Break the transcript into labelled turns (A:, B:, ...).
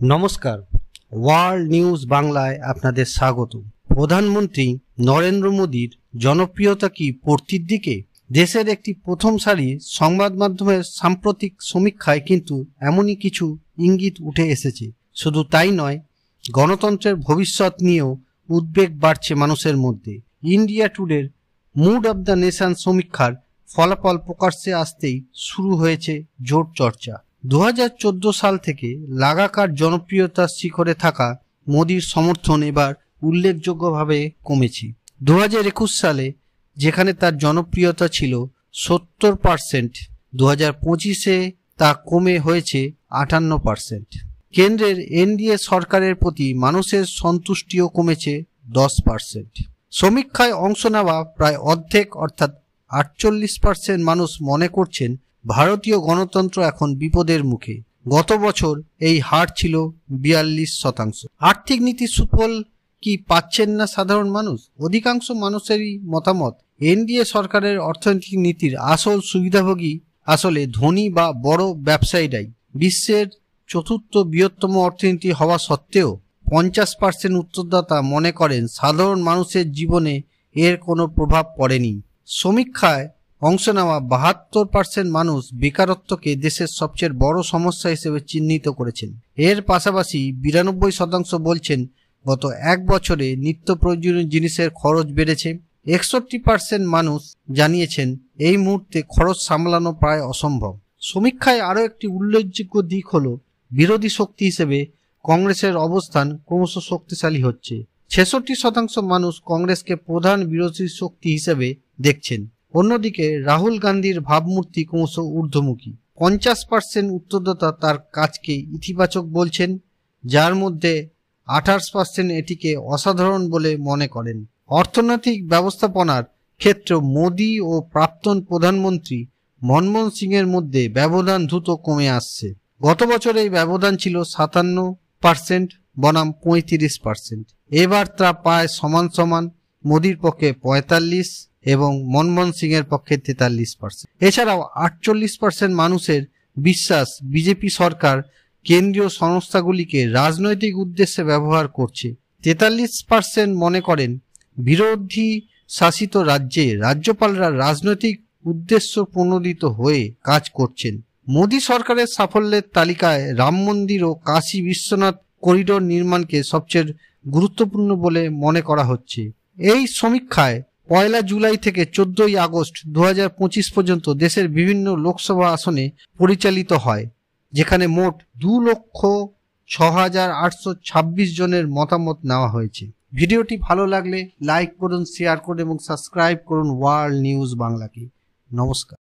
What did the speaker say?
A: নমস্কার, world news বাংলায় আপনাদের স্বাগত। প্রধানমন্ত্রী নরেন্দ্র মোদীর জনপ্রিয়তা কি পড়তির দিকে? দেশের একটি প্রথম সারির সংবাদ মাধ্যমের সাম্প্রতিক সমীক্ষায় কিন্তু এমনই কিছু ইঙ্গিত উঠে এসেছে। শুধু তাই নয়, গণতন্ত্রের ভবিষ্যৎ নিয়েও উদ্বেগ বাড়ছে মানুষের মধ্যে। ইন্ডিয়া টুডের মুড অব দ্য নেশন সমীক্ষার ফলাফল প্রকাশ্যে আসতেই শুরু হয়েছে জোর চর্চা। 2014 সাল থেকে লাগাতার জনপ্রিয়তার শিখরে থাকা মোদির সমর্থন এবার উল্লেখযোগ্যভাবে কমেছে। 2021 সালে যেখানে তার জনপ্রিয়তা ছিল 70%, 2025-এ তা কমে হয়েছে 58%। কেন্দ্রের এনডিএ সরকারের প্রতি মানুষের সন্তুষ্টিও কমেছে 10%। সমীক্ষায় অংশ নেওয়া প্রায় অর্ধেক অর্থাৎ 48% মানুষ মনে করছেন ভারতীয় গণতন্ত্র এখন বিপদের মুখে। গত বছর এই হার ছিল 42%। আর্থিক নীতির সুফল কি পাচ্ছেন না সাধারণ মানুষ? অধিকাংশ মানুষেরই মতামত, এনডিএ সরকারের অর্থনৈতিক নীতির আসল সুবিধাভোগী আসলে ধনী বা বড় ব্যবসায়ীরাই। বিশ্বের চতুর্থ বৃহত্তম অর্থনীতি হওয়া সত্ত্বেও 50% উত্তরদাতা মনে করেন সাধারণ মানুষের জীবনে এর কোনো প্রভাব পড়েনি। সমীক্ষায় অংশ নেওয়া 72% মানুষ বেকারত্বকে দেশের সবচেয়ে বড় সমস্যা হিসেবে চিহ্নিত করেছেন। এর পাশাপাশি 92% বলছেন গত এক বছরে নিত্য প্রয়োজনীয় জিনিসের খরচ বেড়েছে। 61% মানুষ জানিয়েছেন এই মুহূর্তে খরচ সামলানো প্রায় অসম্ভব। সমীক্ষায় আরও একটি উল্লেখযোগ্য দিক হল বিরোধী শক্তি হিসেবে কংগ্রেসের অবস্থান ক্রমশ শক্তিশালী হচ্ছে। 66% মানুষ কংগ্রেসকে প্রধান বিরোধী শক্তি হিসেবে দেখছেন। অন্যদিকে রাহুল গান্ধীর ভাবমূর্তি ক্রমশ ঊর্ধ্বমুখী। 50% উত্তরদাতা তার কাজকে ইতিবাচক বলছেন, যার মধ্যে 28% এটিকে অসাধারণ বলে মনে করেন। অর্থনৈতিক ব্যবস্থাপনার ক্ষেত্রে মোদী ও প্রাক্তন প্রধানমন্ত্রী মনমোহন সিংয়ের মধ্যে ব্যবধান দ্রুত কমে আসছে। গত বছর এই ব্যবধান ছিল 57% বনাম 35%। এবার তা প্রায় সমান সমান, মোদীর পক্ষে 45% এবং মনমোহন সিংয়ের পক্ষে 43%। এছাড়াও 48% মানুষের বিশ্বাস বিজেপি সরকার কেন্দ্রীয় সংস্থাগুলিকে রাজনৈতিক উদ্দেশ্যে ব্যবহার করছে। 43% মনে করেন বিরোধী শাসিত রাজ্যে রাজ্যপালরা রাজনৈতিক উদ্দেশ্য প্রণোদিত হয়ে কাজ করছেন। মোদী সরকারের সাফল্যের তালিকায় রাম মন্দির ও কাশী বিশ্বনাথ করিডোর নির্মাণকে সবচেয়ে গুরুত্বপূর্ণ বলে মনে করা হচ্ছে। এই সমীক্ষায় 1 জুলাই থেকে 14 আগস্ট 2025 পর্যন্ত দেশের বিভিন্ন লোকসভা আসনে পরিচালিত হয়, যেখানে মোট 2,06,826 জনের মতামত নেওয়া হয়েছে। ভিডিওটি ভালো লাগলে লাইক করুন, শেয়ার করুন এবং সাবস্ক্রাইব করুন ওয়ার্ল্ড নিউজ বাংলাকে। নমস্কার।